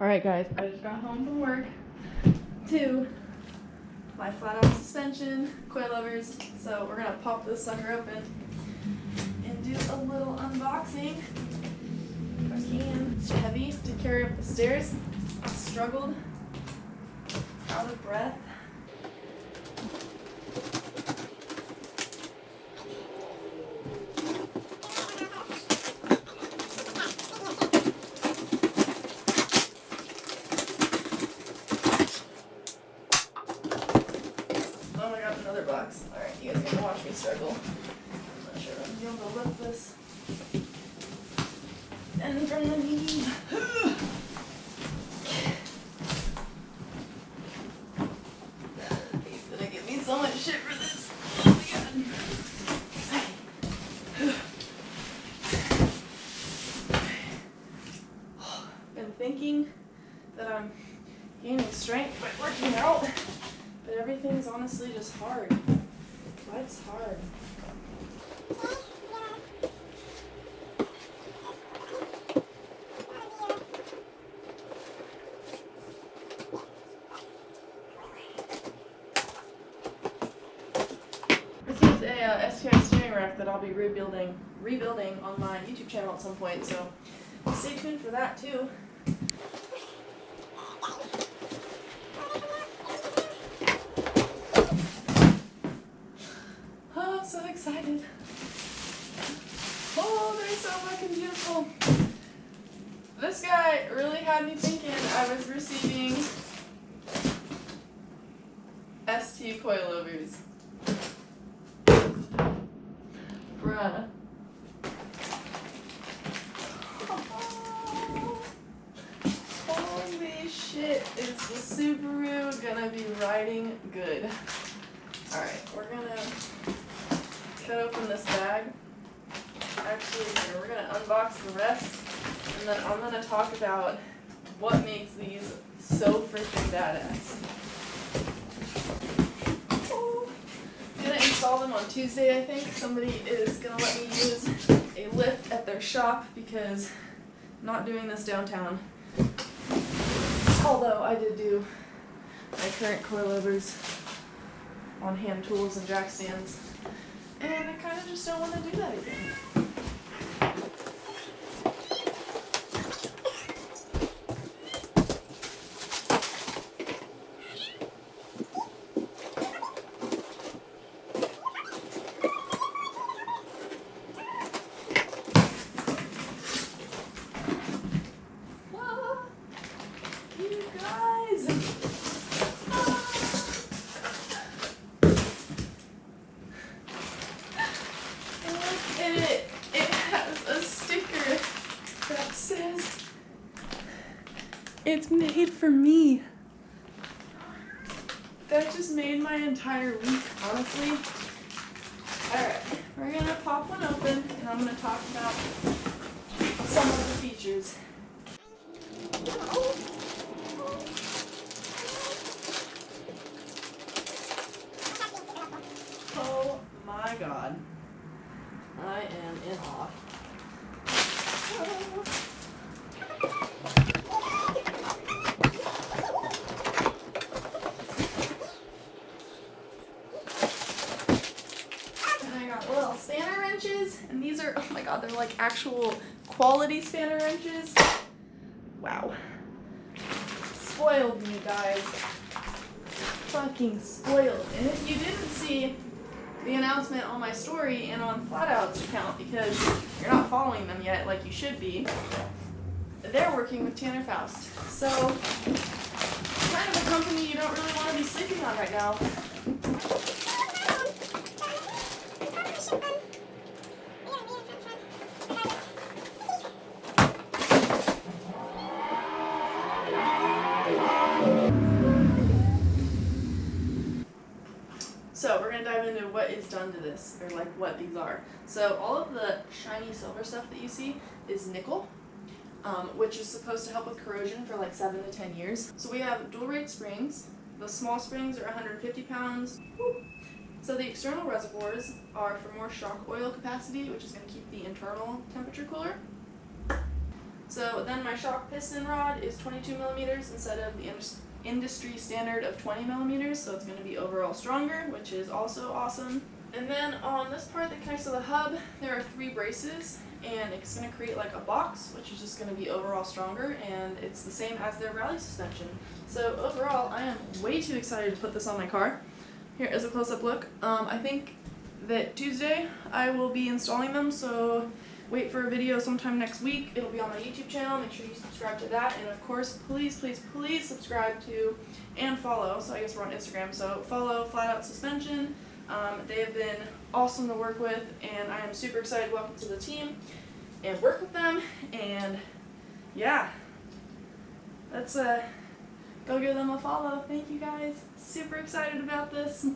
Alright guys, I just got home from work to my Flatout Suspension Coilovers. So we're gonna pop this sucker open and do a little unboxing if I can. It's heavy to carry up the stairs. I struggled, out of breath. Oh, I got another box. Alright, you guys are gonna watch me struggle. I'm not sure if I'm gonna be able to lift this. And from the knees. He's gonna give me so much shit for this. Oh my god. Been thinking that I'm gaining strength by working out. But everything's honestly just hard. Life's hard. This is a STI steering rack that I'll be rebuilding on my YouTube channel at some point, so stay tuned for that too. So excited. Oh, they're so fucking beautiful. This guy really had me thinking I was receiving ST coilovers. Bruh. Holy shit, is the Subaru gonna be riding good? Alright, we're gonna cut open this bag. Actually, we're going to unbox the rest, and then I'm going to talk about what makes these so freaking badass. Oh. I'm going to install them on Tuesday, I think. Somebody is going to let me use a lift at their shop because I'm not doing this downtown. Although I did do my current coilovers on hand tools and jack stands. And I kind of just don't want to do that again. Ah, you guys! And it has a sticker that says it's made for me. That just made my entire week, honestly. Alright, we're gonna pop one open and I'm gonna talk about some of the features. Oh my god. I am in awe. And I got little spanner wrenches, and these are, oh my god, they're like actual quality spanner wrenches. Wow. Spoiled me, guys. Fucking spoiled. And if you didn't see the announcement on my story and on Flatout's account, because you're not following them yet like you should be, they're working with Tanner Faust. So, kind of a company you don't really want to be sleeping on right now. So we're going to dive into what is done to this, or like what these are. So all of the shiny silver stuff that you see is nickel, which is supposed to help with corrosion for like 7 to 10 years. So we have dual rate springs. The small springs are 150 pounds. So the external reservoirs are for more shock oil capacity, which is going to keep the internal temperature cooler. So then my shock piston rod is 22 millimeters instead of the industry standard of 20 millimeters, so it's going to be overall stronger, which is also awesome. And then on this part that connects to the hub, there are 3 braces, and it's going to create like a box, which is just going to be overall stronger, and it's the same as their rally suspension. So overall, I am way too excited to put this on my car. Here is a close-up look. I think that Tuesday I will be installing them, so wait for a video sometime next week. It'll be on my YouTube channel. Make sure you subscribe to that, and of course, please, please, please subscribe to and follow. So I guess we're on Instagram, so follow Flatout Suspension. They have been awesome to work with, and I am super excited to welcome to the team and work with them. And yeah, let's go give them a follow. Thank you guys. Super excited about this.